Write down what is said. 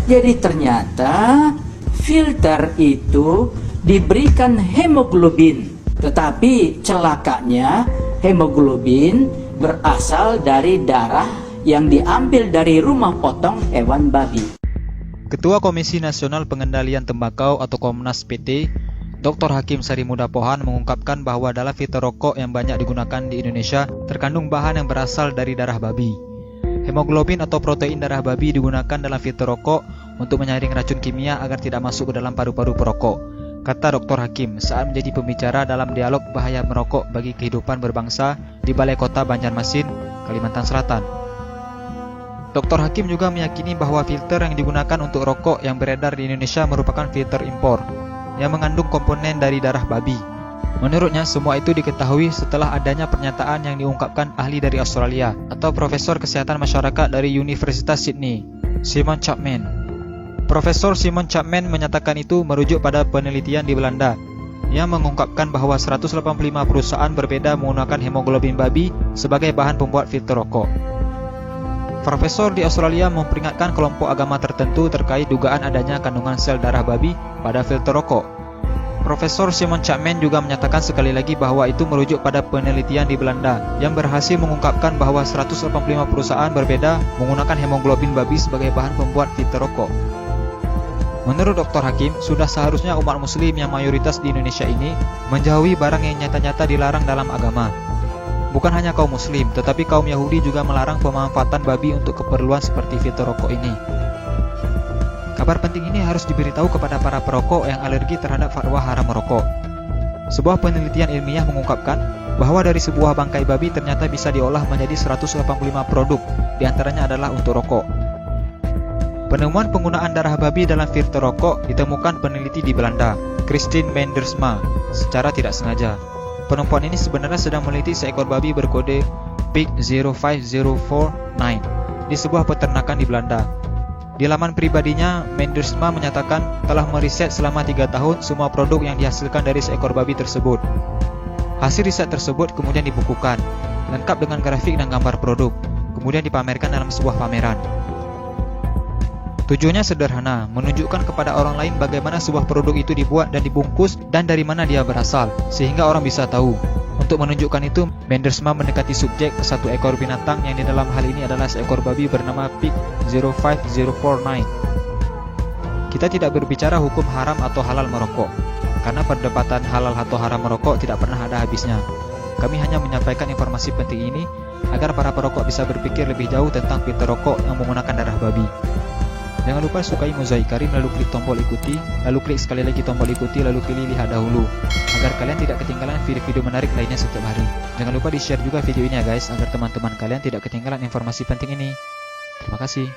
Jadi ternyata filter itu diberikan hemoglobin, tetapi celakanya hemoglobin berasal dari darah yang diambil dari rumah potong hewan babi. Ketua Komisi Nasional Pengendalian Tembakau atau Komnas PT, Dr. Hakim Sarimuda Pohan mengungkapkan bahwa dalam filter rokok yang banyak digunakan di Indonesia terkandung bahan yang berasal dari darah babi. Hemoglobin atau protein darah babi digunakan dalam filter rokok untuk menyaring racun kimia agar tidak masuk ke dalam paru-paru perokok, kata Dr. Hakim saat menjadi pembicara dalam dialog bahaya merokok bagi kehidupan berbangsa di Balai Kota Banjarmasin, Kalimantan Selatan. Dr. Hakim juga meyakini bahwa filter yang digunakan untuk rokok yang beredar di Indonesia merupakan filter impor yang mengandung komponen dari darah babi. Menurutnya, semua itu diketahui setelah adanya pernyataan yang diungkapkan ahli dari Australia atau Profesor Kesehatan Masyarakat dari Universitas Sydney, Simon Chapman. Profesor Simon Chapman menyatakan itu merujuk pada penelitian di Belanda yang mengungkapkan bahwa 185 perusahaan berbeda menggunakan hemoglobin babi sebagai bahan pembuat filter rokok. Profesor di Australia memperingatkan kelompok agama tertentu terkait dugaan adanya kandungan sel darah babi pada filter rokok. Profesor Simon Chapman juga menyatakan sekali lagi bahwa itu merujuk pada penelitian di Belanda yang berhasil mengungkapkan bahwa 185 perusahaan berbeda menggunakan hemoglobin babi sebagai bahan pembuat filter rokok. Menurut Dr. Hakim, sudah seharusnya umat muslim yang mayoritas di Indonesia ini menjauhi barang yang nyata-nyata dilarang dalam agama. Bukan hanya kaum muslim, tetapi kaum Yahudi juga melarang pemanfaatan babi untuk keperluan seperti filter rokok ini. Kabar penting ini harus diberitahu kepada para perokok yang alergi terhadap fatwa haram merokok. Sebuah penelitian ilmiah mengungkapkan bahwa dari sebuah bangkai babi ternyata bisa diolah menjadi 185 produk, diantaranya adalah untuk rokok. Penemuan penggunaan darah babi dalam filter rokok ditemukan peneliti di Belanda, Christine Mendersma, secara tidak sengaja. Perempuan ini sebenarnya sedang meneliti seekor babi berkode Pig 05049 di sebuah peternakan di Belanda. Di laman pribadinya, Mendersma menyatakan telah meriset selama 3 tahun semua produk yang dihasilkan dari seekor babi tersebut. Hasil riset tersebut kemudian dibukukan, lengkap dengan grafik dan gambar produk, kemudian dipamerkan dalam sebuah pameran. Tujuannya sederhana, menunjukkan kepada orang lain bagaimana sebuah produk itu dibuat dan dibungkus dan dari mana dia berasal, sehingga orang bisa tahu. Untuk menunjukkan itu, Mendersma mendekati subjek ke satu ekor binatang yang di dalam hal ini adalah seekor babi bernama Pig 05049. Kita tidak berbicara hukum haram atau halal merokok, karena perdebatan halal atau haram merokok tidak pernah ada habisnya. Kami hanya menyampaikan informasi penting ini agar para perokok bisa berpikir lebih jauh tentang filter rokok yang menggunakan darah babi. Jangan lupa sukai Mozaik Karim, lalu klik tombol ikuti, lalu klik sekali lagi tombol ikuti, lalu pilih lihat dahulu, agar kalian tidak ketinggalan video-video menarik lainnya setiap hari. Jangan lupa di-share juga video ini ya guys, agar teman-teman kalian tidak ketinggalan informasi penting ini. Terima kasih.